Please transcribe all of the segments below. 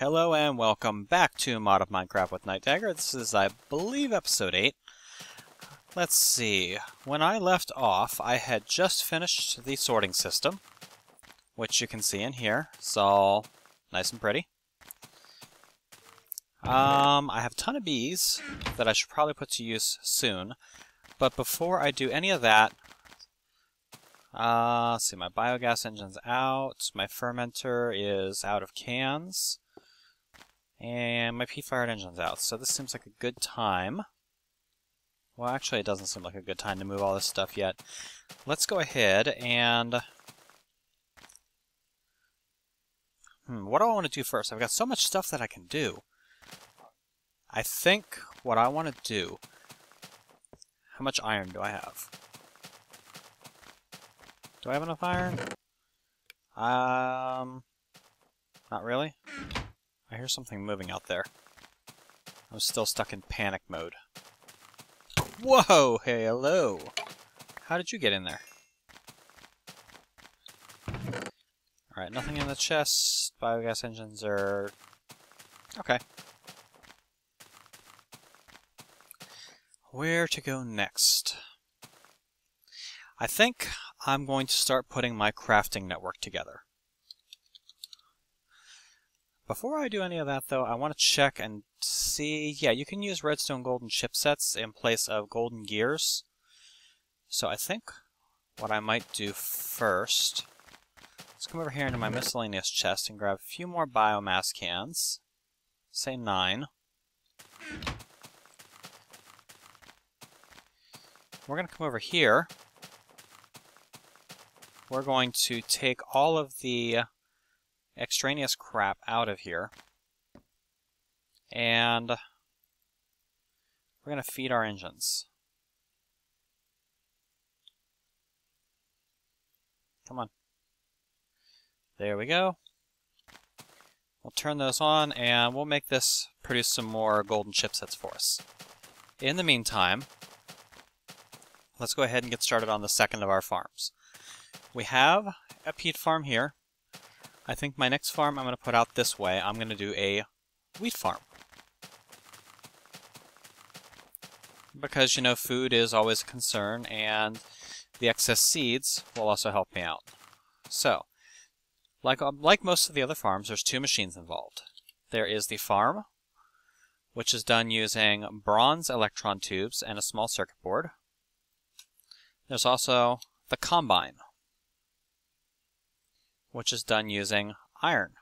Hello and welcome back to Mod of Minecraft with Nightdagger. This is, I believe, episode 8. Let's see. When I left off, I had just finished the sorting system, which you can see in here. It's all nice and pretty. I have a ton of bees that I should probably put to use soon. But before I do any of that, let's see, my biogas engine's out, my fermenter is out of cans, and my peat-fired engine's out. So this seems like a good time. Well, actually, it doesn't seem like a good time to move all this stuff yet. Let's go ahead and... what do I want to do first? I've got so much stuff that I can do. I think what I want to do... How much iron do I have? Do I have enough iron? Not really. I hear something moving out there. I'm still stuck in panic mode. Whoa! Hey, hello! How did you get in there? Alright, nothing in the chest. Biogas engines are... okay. Where to go next? I think I'm going to start putting my crafting network together. Before I do any of that, though, I want to check and see... yeah, you can use redstone golden chipsets in place of golden gears. So I think what I might do first... let's come over here into my miscellaneous chest and grab a few more biomass cans. Say 9. We're going to come over here. We're going to take all of the extraneous crap out of here. And we're going to feed our engines. Come on. There we go. We'll turn those on and we'll make this produce some more golden chipsets for us. In the meantime, let's go ahead and get started on the second of our farms. We have a peat farm here. I think my next farm I'm going to put out this way. I'm going to do a wheat farm. Because, you know, food is always a concern, and the excess seeds will also help me out. So, like most of the other farms, there's two machines involved. There is the farm, which is done using bronze electron tubes and a small circuit board. There's also the combine, which is done using iron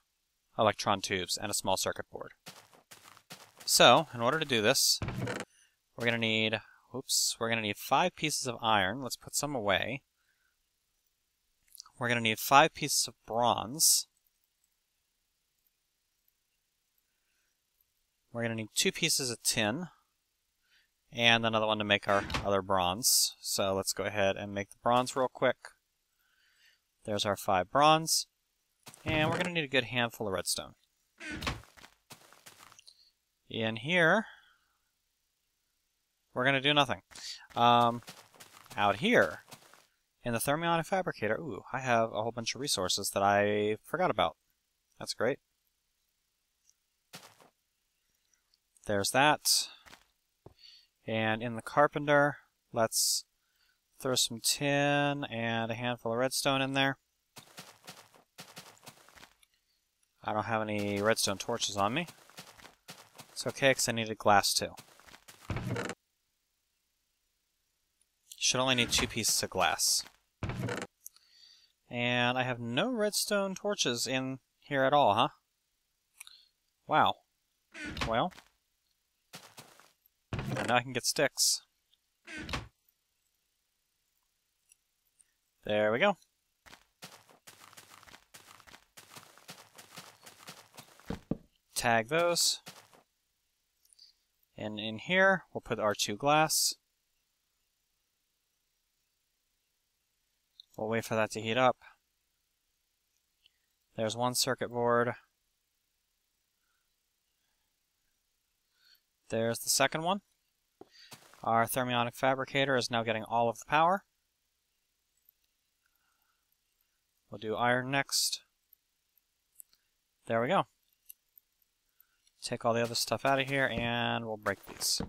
electron tubes and a small circuit board. So, in order to do this, we're going to need, we're going to need 5 pieces of iron. Let's put some away. We're going to need 5 pieces of bronze. We're going to need 2 pieces of tin, and another one to make our other bronze. So let's go ahead and make the bronze real quick. There's our 5 bronze, and we're going to need a good handful of redstone. In here, we're going to do nothing. Out here, in the thermionic fabricator, ooh, I have a whole bunch of resources that I forgot about. That's great. There's that. And in the carpenter, let's throw some tin and a handful of redstone in there. I don't have any redstone torches on me. It's okay, because I needed glass too. Should only need 2 pieces of glass. And I have no redstone torches in here at all, huh? Wow. Well, now I can get sticks. There we go. Tag those. And in here, we'll put our 2 glass. We'll wait for that to heat up. There's 1 circuit board. There's the second one. Our thermionic fabricator is now getting all of the power. We'll do iron next. There we go. Take all the other stuff out of here, and we'll break these.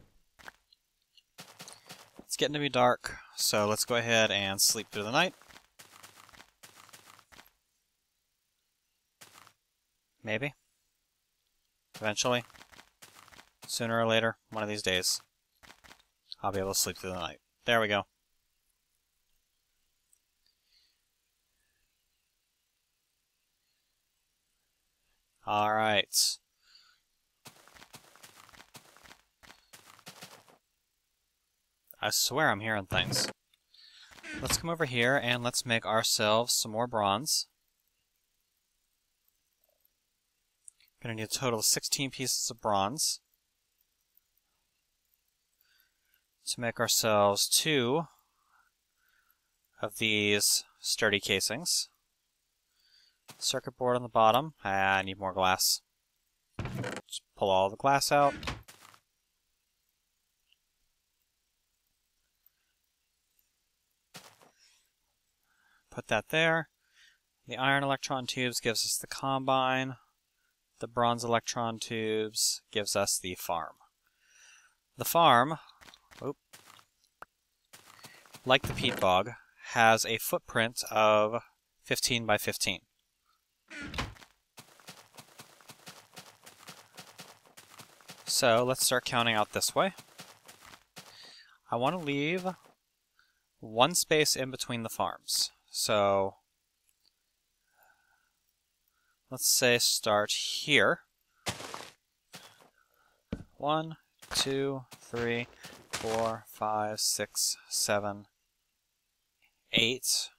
It's getting to be dark, so let's go ahead and sleep through the night. Maybe. Eventually. Sooner or later, one of these days, I'll be able to sleep through the night. There we go. Alright. I swear I'm hearing things. Let's come over here and let's make ourselves some more bronze. Gonna need a total of 16 pieces of bronze to make ourselves 2 of these sturdy casings. Circuit board on the bottom. I need more glass. Just pull all the glass out. Put that there. The iron electron tubes gives us the combine. The bronze electron tubes gives us the farm. The farm, like the peat bog, has a footprint of 15 by 15. So let's start counting out this way. I want to leave one space in between the farms. So let's say start here. 1, 2, 3, 4, 5, 6, 7, 8.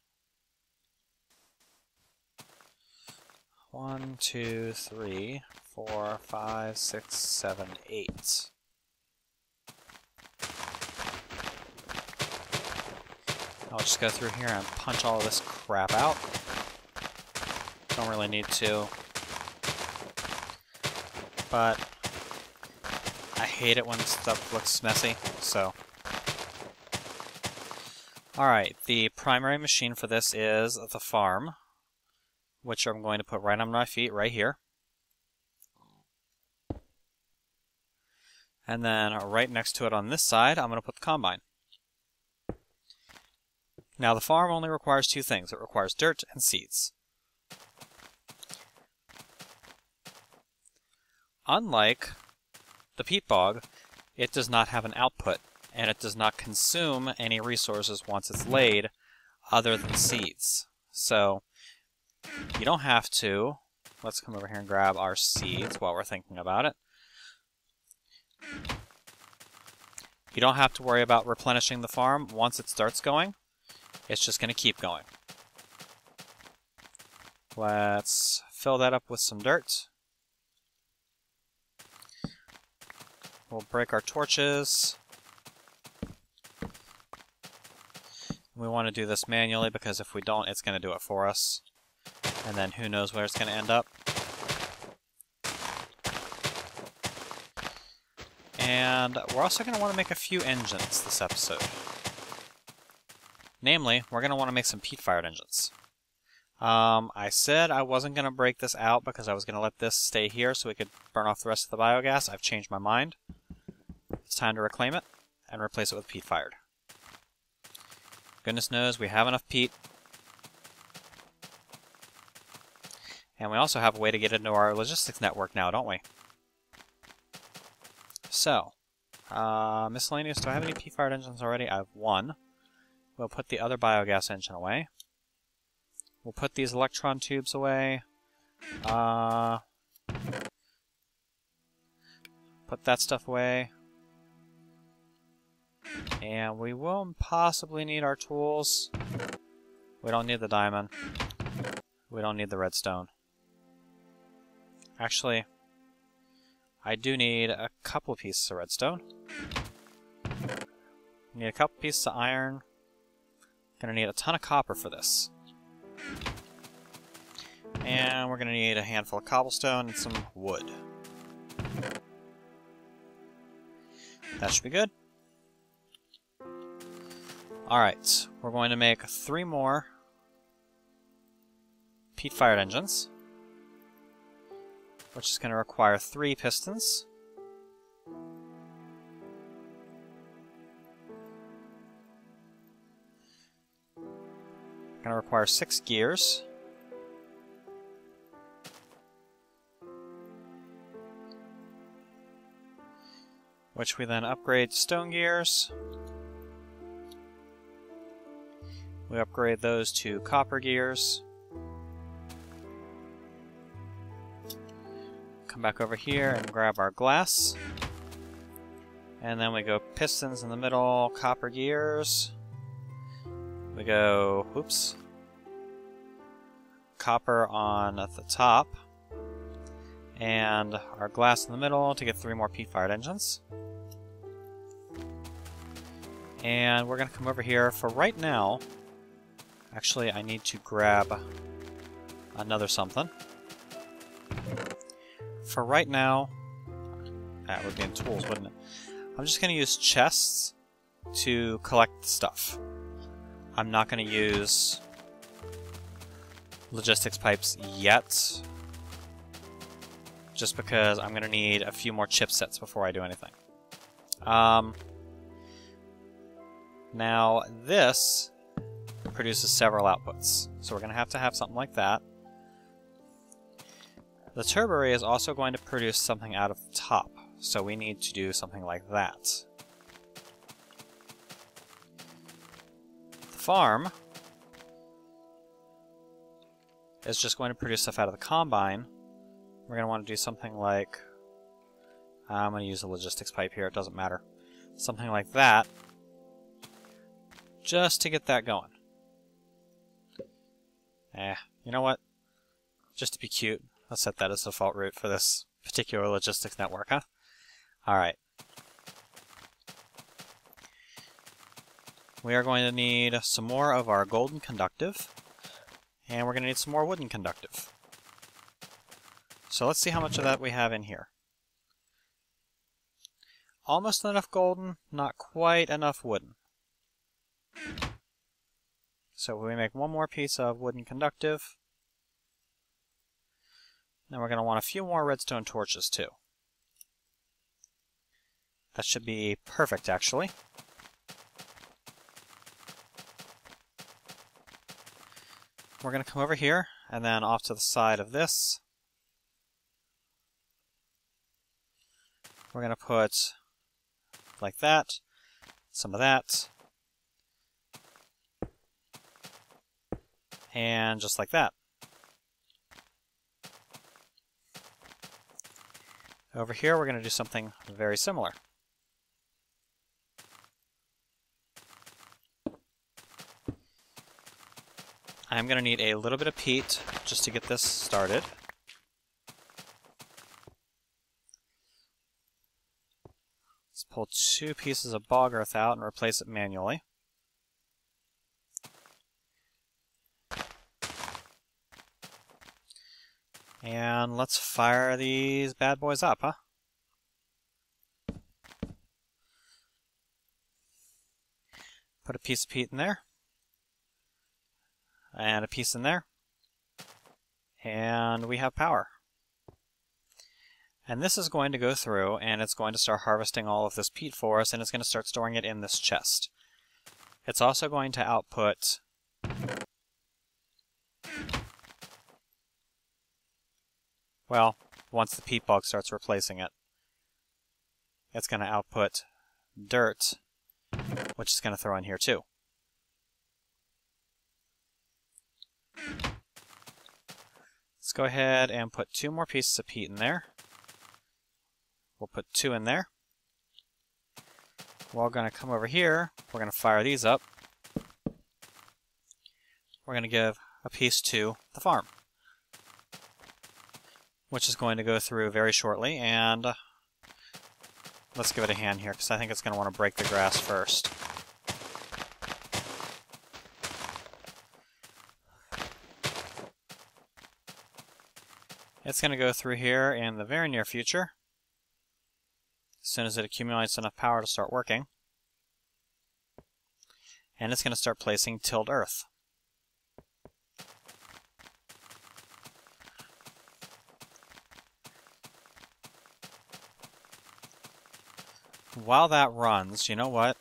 1, 2, 3, 4, 5, 6, 7, 8. I'll just go through here and punch all of this crap out. Don't really need to. But I hate it when stuff looks messy, so. Alright, the primary machine for this is the farm, which I'm going to put right on my feet, right here. And then right next to it on this side, I'm going to put the combine. Now the farm only requires 2 things. It requires dirt and seeds. Unlike the peat bog, it does not have an output, and it does not consume any resources once it's laid other than seeds. So you don't have to. Let's come over here and grab our seeds while we're thinking about it. You don't have to worry about replenishing the farm once it starts going. It's just going to keep going. Let's fill that up with some dirt. We'll break our torches. We want to do this manually because if we don't, it's going to do it for us. And then who knows where it's going to end up. And we're also going to want to make a few engines this episode. Namely, we're going to want to make some peat-fired engines. I said I wasn't going to break this out because I was going to let this stay here so we could burn off the rest of the biogas. I've changed my mind. It's time to reclaim it and replace it with peat-fired. Goodness knows we have enough peat. And we also have a way to get into our logistics network now, don't we? So, miscellaneous. Do I have any peat-fired engines already? I have 1. We'll put the other biogas engine away. We'll put these electron tubes away. Put that stuff away. And we will possibly need our tools. We don't need the diamond. We don't need the redstone. Actually, I do need a couple of pieces of redstone. Need a couple pieces of iron. Gonna need a ton of copper for this. And we're gonna need a handful of cobblestone and some wood. That should be good. Alright, we're going to make 3 more peat-fired engines. which is going to require 3 pistons. Going to require 6 gears. Which we then upgrade to stone gears. We upgrade those to copper gears. Come back over here and grab our glass. And then we go pistons in the middle, copper gears. We go, oops, copper on the top. And our glass in the middle to get 3 more peat-fired engines. And we're going to come over here for right now. Actually, I need to grab another something. For right now, that would be in tools, wouldn't it? I'm just going to use chests to collect stuff. I'm not going to use logistics pipes yet, just because I'm going to need a few more chipsets before I do anything. Now, this produces several outputs, so we're going to have something like that. The turbo array is also going to produce something out of the top, so we need to do something like that. The farm is just going to produce stuff out of the combine. We're going to want to do something like... I'm going to use a logistics pipe here, it doesn't matter. Something like that, just to get that going. You know what? Just to be cute, let's set that as the default route for this particular logistics network, huh? Alright. We are going to need some more of our golden conductive, and we're going to need some more wooden conductive. So let's see how much of that we have in here. Almost enough golden, not quite enough wooden. So we make 1 more piece of wooden conductive. Then we're going to want a few more redstone torches too. That should be perfect, actually. We're going to come over here, and then off to the side of this, we're going to put, like that, some of that, and just like that. Over here, we're going to do something very similar. I'm going to need a little bit of peat just to get this started. Let's pull 2 pieces of bog earth out and replace it manually. And let's fire these bad boys up, huh? Put a piece of peat in there. And a piece in there. And we have power. And this is going to go through, and it's going to start harvesting all of this peat for us, and it's going to start storing it in this chest. It's also going to output well, once the peat bog starts replacing it, it's going to output dirt, which is going to throw in here too. Let's go ahead and put 2 more pieces of peat in there. We'll put 2 in there. We're going to come over here. We're going to fire these up. We're going to give a piece to the farm, which is going to go through very shortly, and let's give it a hand here, because I think it's going to want to break the grass first. It's going to go through here in the very near future, as soon as it accumulates enough power to start working. And it's going to start placing tilled earth. while that runs, you know what?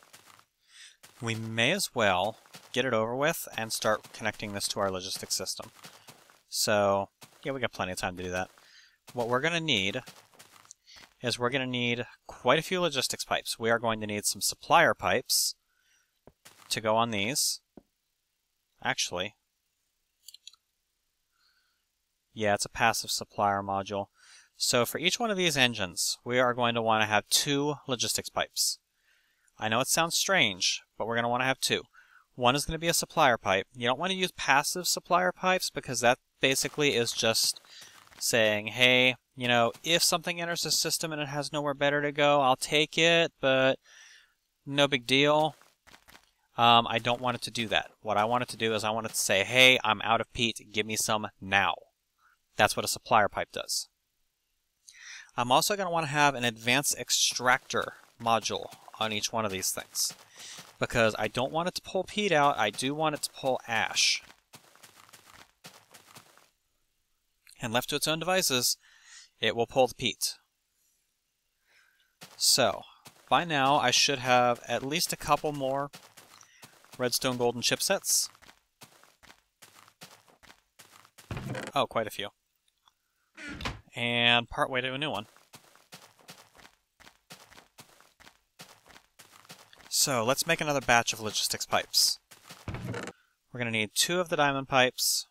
We may as well get it over with and start connecting this to our logistics system. So, yeah, we got plenty of time to do that. What we're going to need is we're going to need quite a few logistics pipes. We are going to need some supplier pipes to go on these. Actually, yeah, it's a passive supplier module. So for each one of these engines, we are going to want to have 2 logistics pipes. I know it sounds strange, but we're going to want to have 2. One is going to be a supplier pipe. You don't want to use passive supplier pipes because that basically is just saying, hey, you know, if something enters the system and it has nowhere better to go, I'll take it, but no big deal. I don't want it to do that. What I want it to do is I want it to say, hey, I'm out of peat, give me some now. That's what a supplier pipe does. I'm also going to want to have an advanced extractor module on each one of these things, because I don't want it to pull peat out, I do want it to pull ash. And left to its own devices, it will pull the peat. So, by now I should have at least a couple more redstone golden chipsets. Oh, quite a few. And partway to a new one. So, let's make another batch of logistics pipes. We're going to need 2 of the diamond pipes.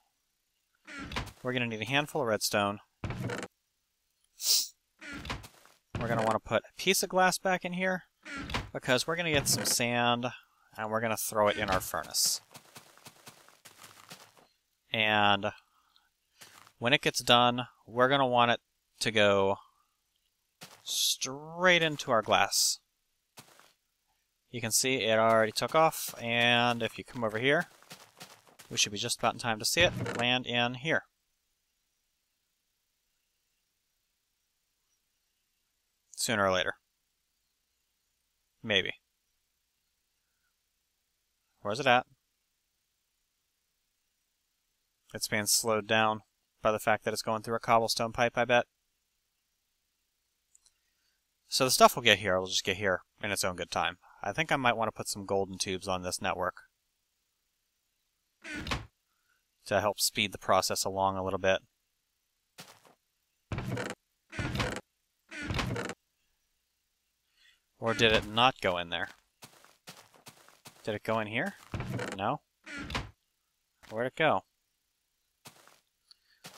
We're going to need a handful of redstone. We're going to want to put a piece of glass back in here, because we're going to get some sand, and we're going to throw it in our furnace. And when it gets done, we're going to want it to go straight into our glass. You can see it already took off, and if you come over here, we should be just about in time to see it land in here. Sooner or later. Maybe. Where's it at? It's being slowed down by the fact that it's going through a cobblestone pipe, I bet. So the stuff we'll get here will just get here in its own good time. I think I might want to put some golden tubes on this network to help speed the process along a little bit. Or did it not go in there? Did it go in here? No? Where'd it go?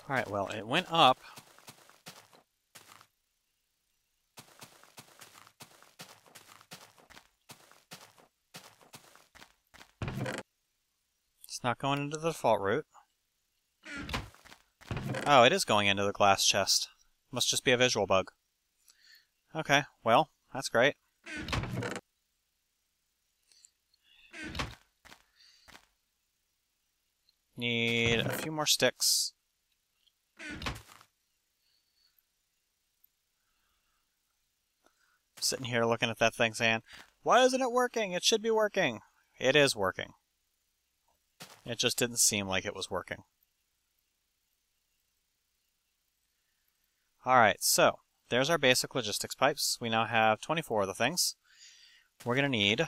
Alright, well, it went up. It's not going into the default route. Oh, it is going into the glass chest. Must just be a visual bug. Okay, well, that's great. Need a few more sticks. Sitting here looking at that thing saying, why isn't it working? It should be working. It is working. It just didn't seem like it was working. Alright, so there's our basic logistics pipes. We now have 24 of the things. We're going to need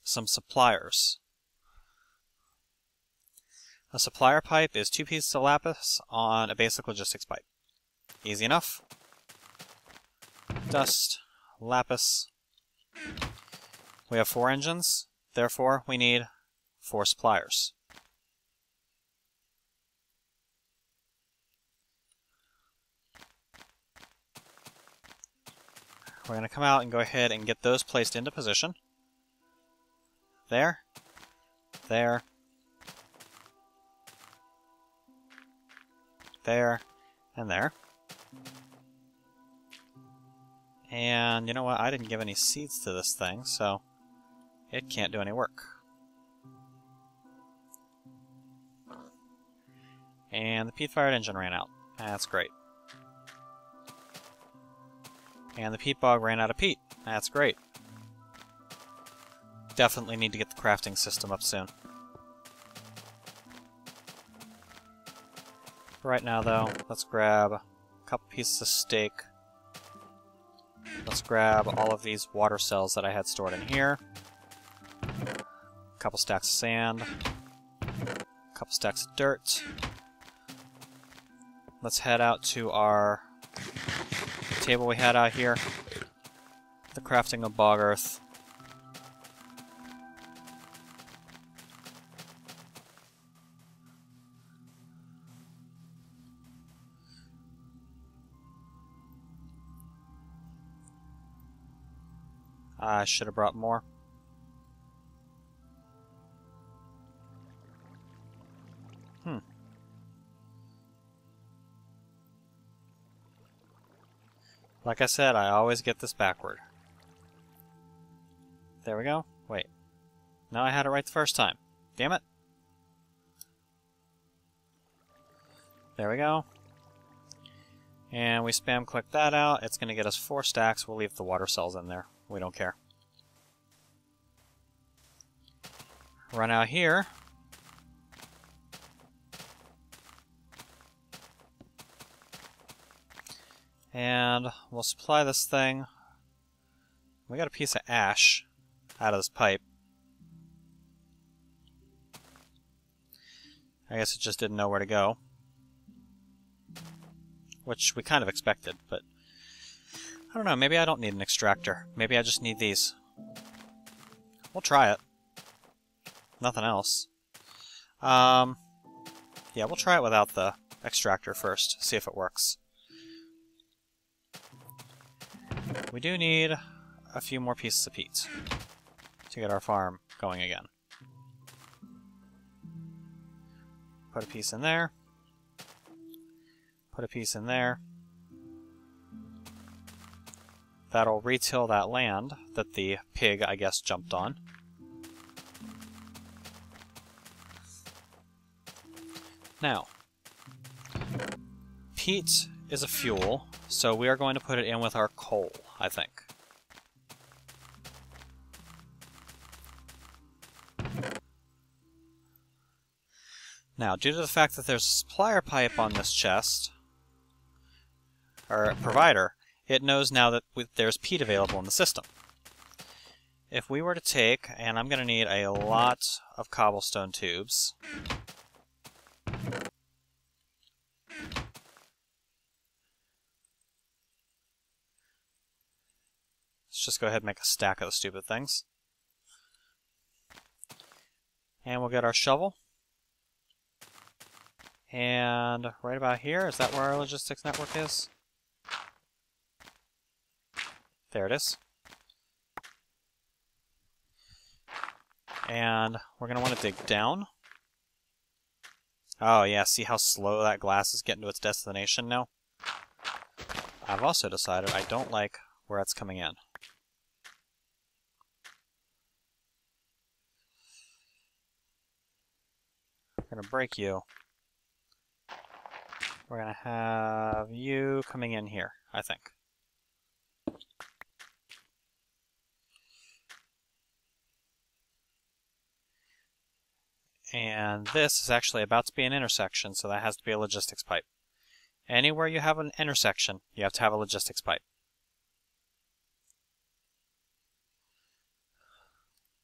some suppliers. A supplier pipe is 2 pieces of lapis on a basic logistics pipe. Easy enough. Dust, lapis. We have 4 engines, therefore we need 4 suppliers. We're going to come out and go ahead and get those placed into position. There, there, there, and there. And you know what? I didn't give any seeds to this thing, so it can't do any work. And the peat-fired engine ran out. That's great. And the peat bog ran out of peat. That's great. Definitely need to get the crafting system up soon. For right now, though, let's grab a couple pieces of steak. Let's grab all of these water cells that I had stored in here. A couple stacks of sand. A couple stacks of dirt. Let's head out to our table we had out here. The crafting of bog earth. I should have brought more. Like I said, I always get this backward. There we go. Wait. No, I had it right the first time. Damn it. There we go. And we spam click that out. It's going to get us 4 stacks. We'll leave the water cells in there. We don't care. Run out here. And we'll supply this thing. We got a piece of ash out of this pipe. I guess it just didn't know where to go. Which we kind of expected, but I don't know, maybe I don't need an extractor. Maybe I just need these. We'll try it. Nothing else. Yeah, we'll try it without the extractor first, see if it works. We do need a few more pieces of peat to get our farm going again. Put a piece in there. Put a piece in there. That'll retill that land that the pig, I guess, jumped on. Now, peat is a fuel, so we are going to put it in with our coal, I think. Now, due to the fact that there's a supplier pipe on this chest, or provider, it knows now that there's peat available in the system. If we were to take, and I'm going to need a lot of cobblestone tubes. Let's just go ahead and make a stack of the stupid things. And we'll get our shovel. And right about here, is that where our logistics network is? There it is. And we're going to want to dig down. Oh yeah, see how slow that glass is getting to its destination now? I've also decided I don't like where it's coming in. We're going to break you. We're going to have you coming in here, I think. And this is actually about to be an intersection, so that has to be a logistics pipe. Anywhere you have an intersection, you have to have a logistics pipe.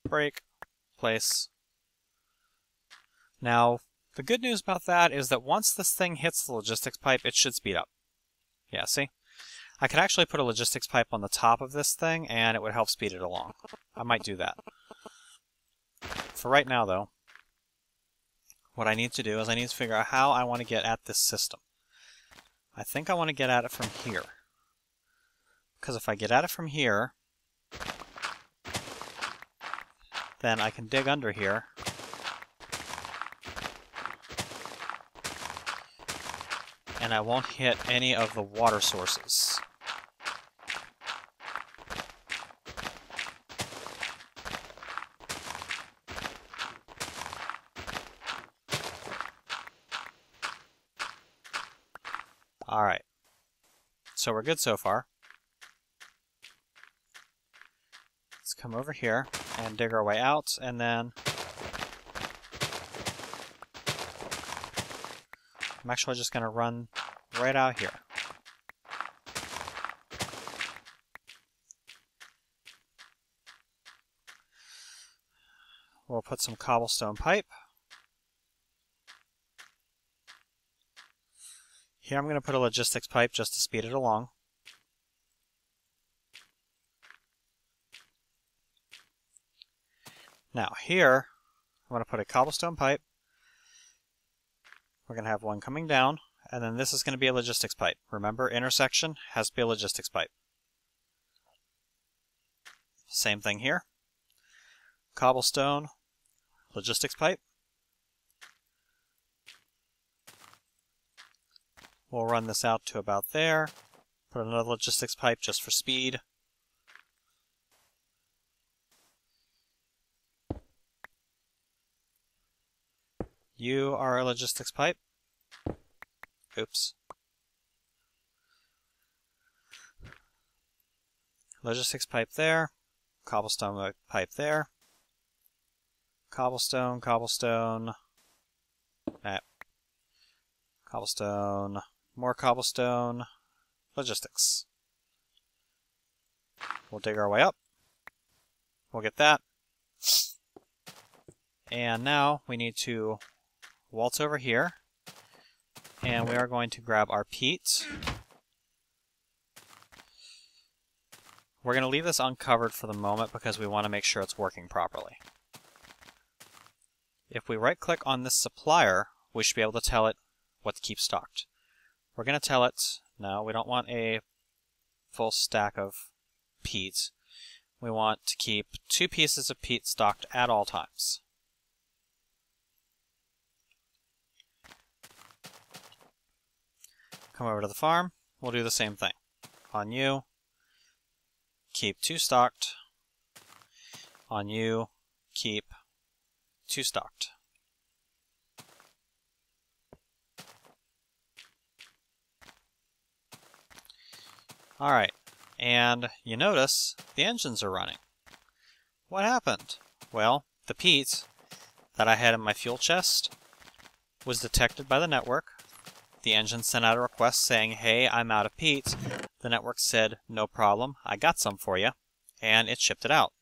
Break. Place. Now, the good news about that is that once this thing hits the logistics pipe, it should speed up. Yeah, see? I could actually put a logistics pipe on the top of this thing, and it would help speed it along. I might do that. For right now, though, what I need to do is I need to figure out how I want to get at this system. I think I want to get at it from here. Because if I get at it from here, then I can dig under here. And I won't hit any of the water sources. Alright. So we're good so far. Let's come over here and dig our way out, and then I'm actually just going to run right out here. We'll put some cobblestone pipe. Here I'm going to put a logistics pipe just to speed it along. Now here, I'm going to put a cobblestone pipe. We're going to have one coming down, and then this is going to be a logistics pipe. Remember, intersection has to be a logistics pipe. Same thing here. Cobblestone, logistics pipe. We'll run this out to about there. Put another logistics pipe just for speed. You are a logistics pipe. Oops. Logistics pipe there. Cobblestone pipe there. Cobblestone, cobblestone. Cobblestone. More cobblestone. Logistics. We'll dig our way up. We'll get that. And now we need to waltz over here. And we are going to grab our peat. We're going to leave this uncovered for the moment because we want to make sure it's working properly. If we right-click on this supplier, we should be able to tell it what to keep stocked. We're going to tell it, no, we don't want a full stack of peat. We want to keep 2 pieces of peat stocked at all times. Come over to the farm, we'll do the same thing. On you, keep 2 stocked. On you, keep 2 stocked. Alright, and you notice the engines are running. What happened? Well, the peat that I had in my fuel chest was detected by the network. The engine sent out a request saying, hey, I'm out of peat. The network said, no problem, I got some for you, and it shipped it out.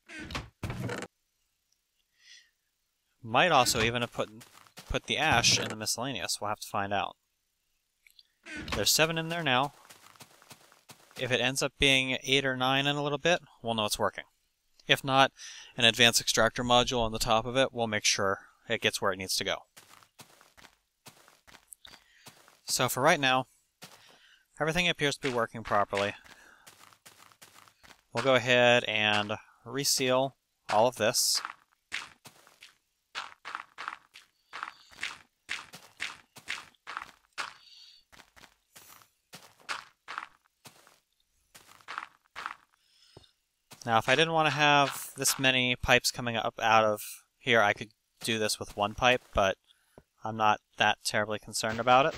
Might also even have put the ash in the miscellaneous. We'll have to find out. There's 7 in there now. If it ends up being 8 or 9 in a little bit, we'll know it's working. If not, an advanced extractor module on the top of it will make sure it gets where it needs to go. So for right now, everything appears to be working properly. We'll go ahead and reseal all of this. Now, if I didn't want to have this many pipes coming up out of here, I could do this with 1 pipe, but I'm not that terribly concerned about it.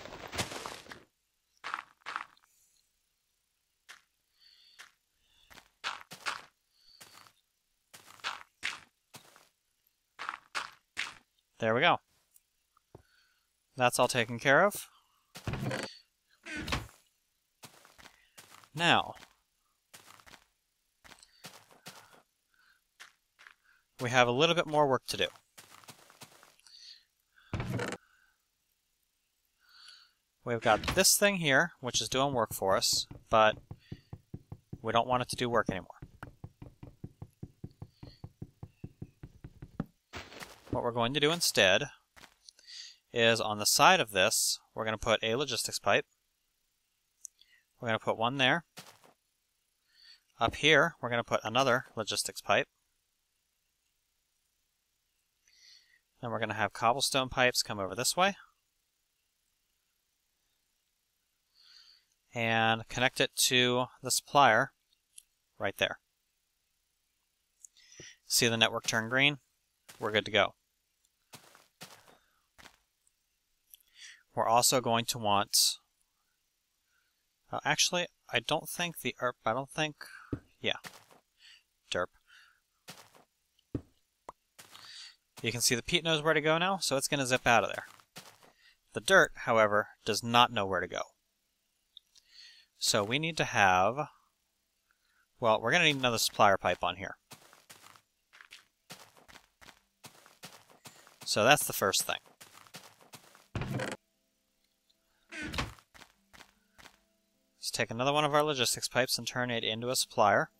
There we go. That's all taken care of. Now, we have a little bit more work to do. We've got this thing here, which is doing work for us, but we don't want it to do work anymore. What we're going to do instead is on the side of this, we're going to put a logistics pipe. We're going to put one there. Up here, we're going to put another logistics pipe. Then we're going to have cobblestone pipes come over this way. And connect it to the supplier right there. See the network turn green? We're good to go. We're also going to want... actually, I don't think the ERP, yeah, derp. You can see the peat knows where to go now, so it's going to zip out of there. The dirt, however, does not know where to go. So we need to have... well, we're going to need another supplier pipe on here. So that's the first thing. Let's take another one of our logistics pipes and turn it into a supplier.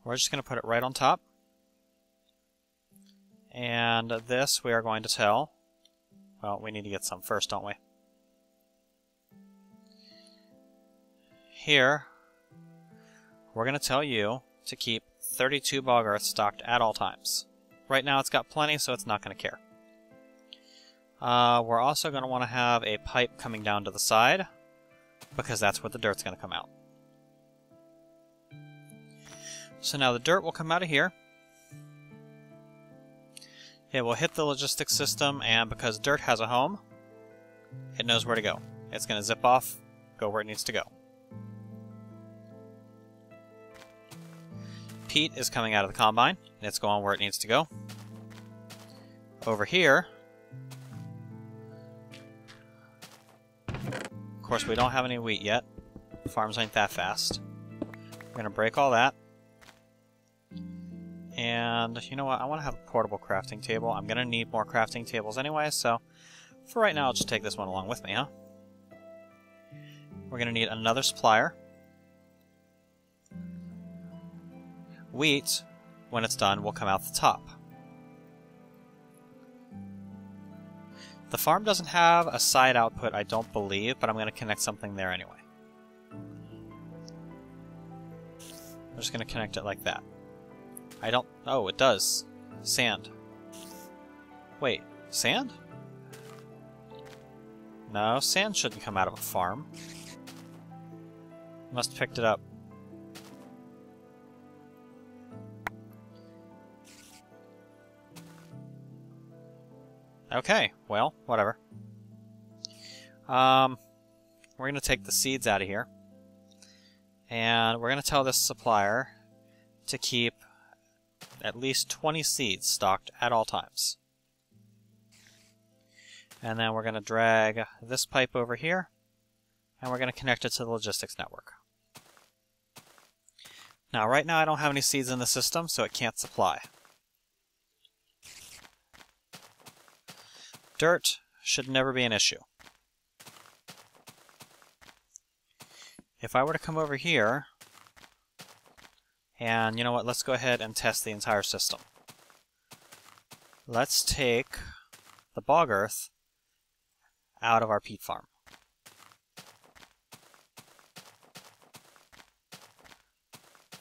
We're just going to put it right on top. And this we are going to tell... Well, we need to get some first, don't we? Here, we're going to tell you to keep 32 bog earth stocked at all times. Right now it's got plenty, so it's not going to care. We're also going to want to have a pipe coming down to the side, because that's where the dirt's going to come out. So now the dirt will come out of here. It will hit the logistics system, and because dirt has a home, it knows where to go. It's going to zip off, go where it needs to go. Peat is coming out of the combine, and it's going where it needs to go. Over here, of course we don't have any wheat yet. Farms ain't that fast. We're going to break all that. And you know what, I want to have a portable crafting table. I'm going to need more crafting tables anyway, so for right now I'll just take this one along with me, huh? We're going to need another supplier. Wheat, when it's done, will come out the top. The farm doesn't have a side output, I don't believe, but I'm going to connect something there anyway. I'm just going to connect it like that. I don't... Oh, it does. Sand. Wait, sand? No, sand shouldn't come out of a farm. Must have picked it up. Okay, well, whatever. We're going to take the seeds out of here. And we're going to tell this supplier to keep at least 20 seeds stocked at all times. And then we're going to drag this pipe over here, and we're going to connect it to the logistics network. Now, right now I don't have any seeds in the system, so it can't supply. Dirt should never be an issue. If I were to come over here, and you know what, let's go ahead and test the entire system. Let's take the bog earth out of our peat farm.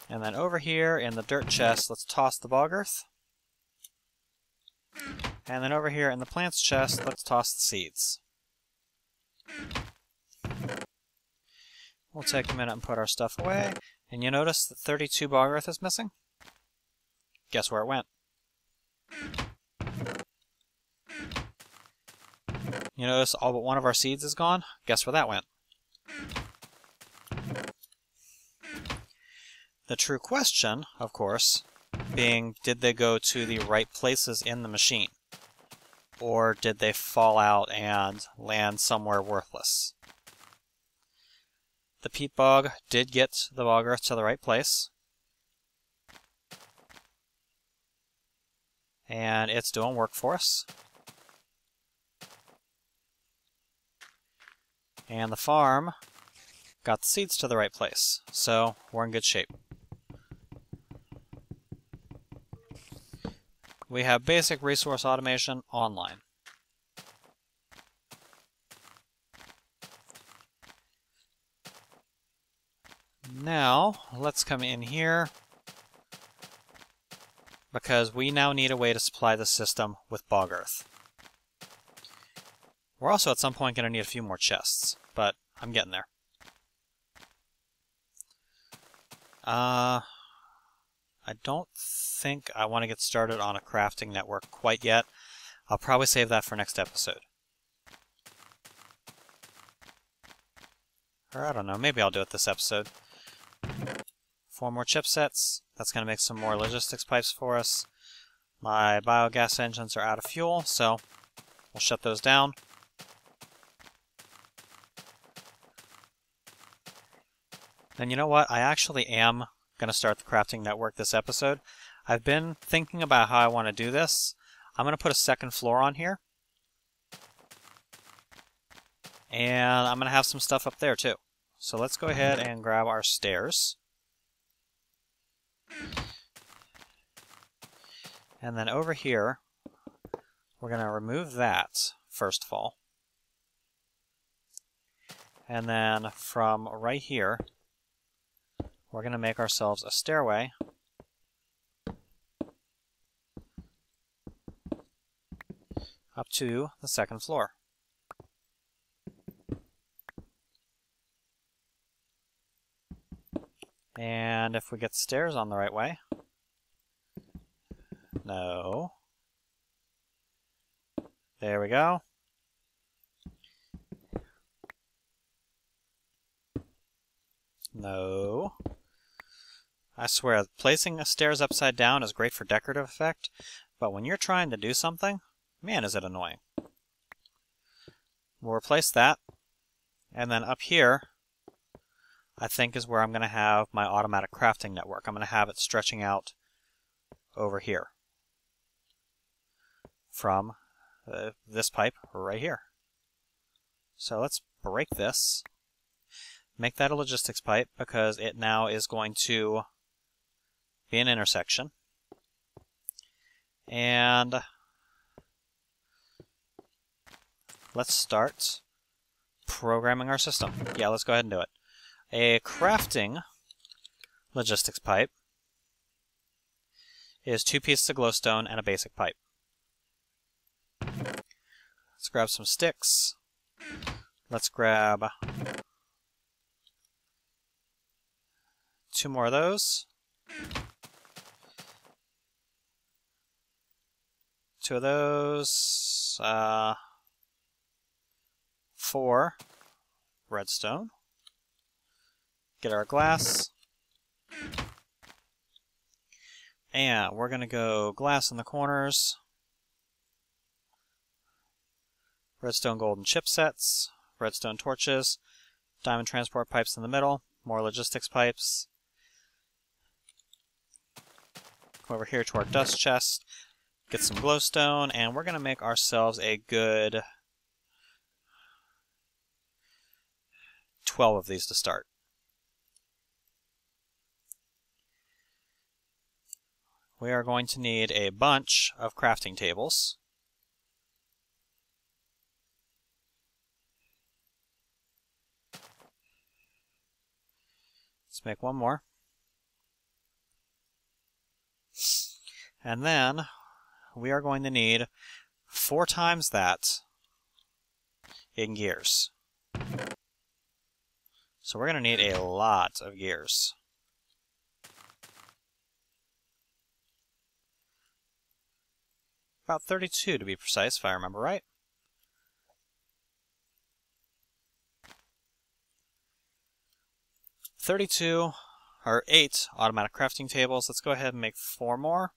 And then over here in the dirt chest, let's toss the bog earth. And then over here in the plants chest, let's toss the seeds. We'll take a minute and put our stuff away. And you notice that 32 bog earth is missing? Guess where it went? You notice all but one of our seeds is gone? Guess where that went? The true question, of course, being, did they go to the right places in the machine? Or did they fall out and land somewhere worthless? The peat bog did get the bog earth to the right place. And it's doing work for us. And the farm got the seeds to the right place. So we're in good shape. We have basic resource automation online. Now, let's come in here, because we now need a way to supply the system with bog earth. We're also at some point going to need a few more chests, but I'm getting there. I don't think I want to get started on a crafting network quite yet. I'll probably save that for next episode. Or I don't know, maybe I'll do it this episode. 4 more chipsets. That's going to make some more logistics pipes for us. My biogas engines are out of fuel, so we'll shut those down. Then you know what? I actually am going to start the crafting network this episode. I've been thinking about how I want to do this. I'm going to put a second floor on here. And I'm going to have some stuff up there too. So let's go ahead and grab our stairs. And then over here, we're going to remove that first of all. And then from right here, we're going to make ourselves a stairway up to the second floor. And if we get the stairs on the right way, no, there we go. No. I swear, placing stairs upside down is great for decorative effect, but when you're trying to do something, man, is it annoying. We'll replace that, and then up here, I think is where I'm going to have my automatic crafting network. I'm going to have it stretching out over here from this pipe right here. So let's break this, make that a logistics pipe, because it now is going to be an intersection. And let's start programming our system. Yeah, let's go ahead and do it. A crafting logistics pipe is 2 pieces of glowstone and a basic pipe. Let's grab some sticks. Let's grab 2 more of those. 2 of those. 4 redstone. Get our glass. And we're going to go glass in the corners. Redstone golden chipsets. Redstone torches. Diamond transport pipes in the middle. More logistics pipes. Come over here to our dust chest. Get some glowstone. And we're going to make ourselves a good 12 of these to start. We are going to need a bunch of crafting tables. Let's make 1 more. And then we are going to need 4 times that in gears. So we're going to need a lot of gears. About 32 to be precise, if I remember right. Or 8 automatic crafting tables. Let's go ahead and make 4 more.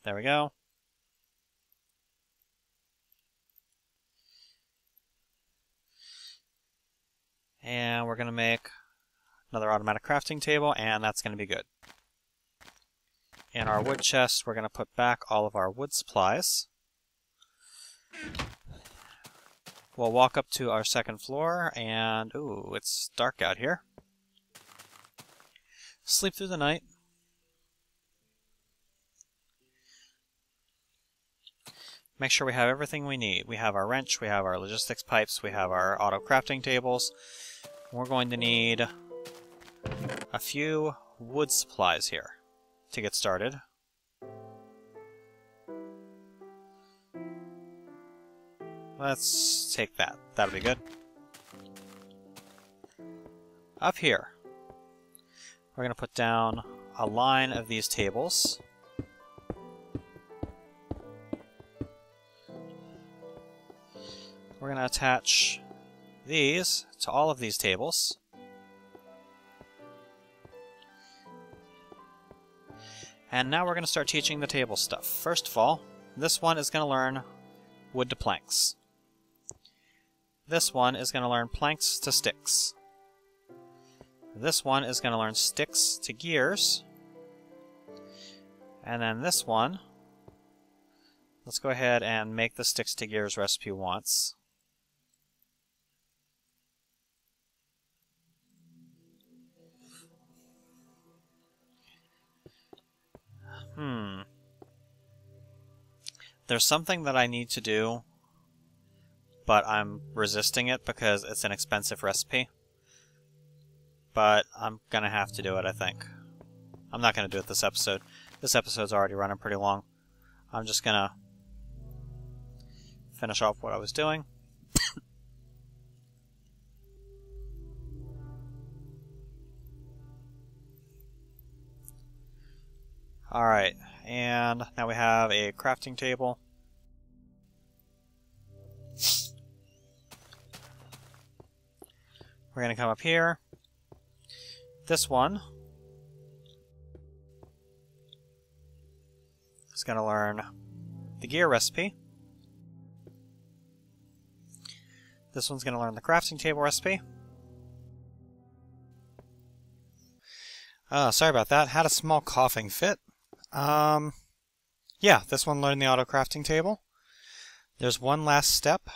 There we go. And we're going to make another automatic crafting table, and that's going to be good. In our wood chest, we're going to put back all of our wood supplies. We'll walk up to our second floor, and ooh, it's dark out here. Sleep through the night. Make sure we have everything we need. We have our wrench, we have our logistics pipes, we have our auto crafting tables. We're going to need a few wood supplies here to get started. Let's take that. That'll be good. Up here, we're going to put down a line of these tables. We're going to attach these to all of these tables. And now we're going to start teaching the table stuff. First of all, this one is going to learn wood to planks. This one is going to learn planks to sticks. This one is going to learn sticks to gears. And then this one, let's go ahead and make the sticks to gears recipe once. There's something that I need to do, but I'm resisting it because it's an expensive recipe. But I'm gonna have to do it, I think. I'm not gonna do it this episode. This episode's already running pretty long. I'm just gonna finish off what I was doing. Alright, and now we have a crafting table. We're going to come up here. This one is going to learn the gear recipe. This one's going to learn the crafting table recipe. Sorry about that. Had a small coughing fit. Yeah, this one learned the auto crafting table. There's one last step.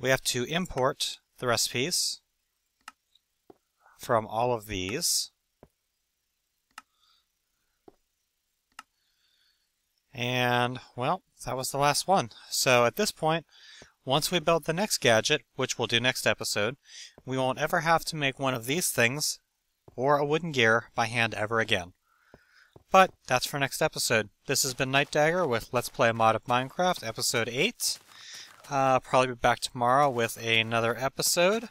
We have to import the recipes from all of these. And, well, that was the last one. So at this point, once we build the next gadget, which we'll do next episode, we won't ever have to make one of these things or a wooden gear by hand ever again. But that's for next episode. This has been Nightdagger with Let's Play a Mod of Minecraft, episode 8. Probably be back tomorrow with another episode.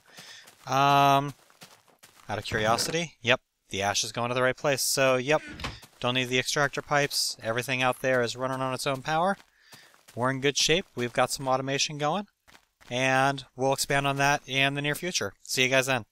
Out of curiosity, yep, the ash is going to the right place. So, yep, don't need the extractor pipes. Everything out there is running on its own power. We're in good shape. We've got some automation going. And we'll expand on that in the near future. See you guys then.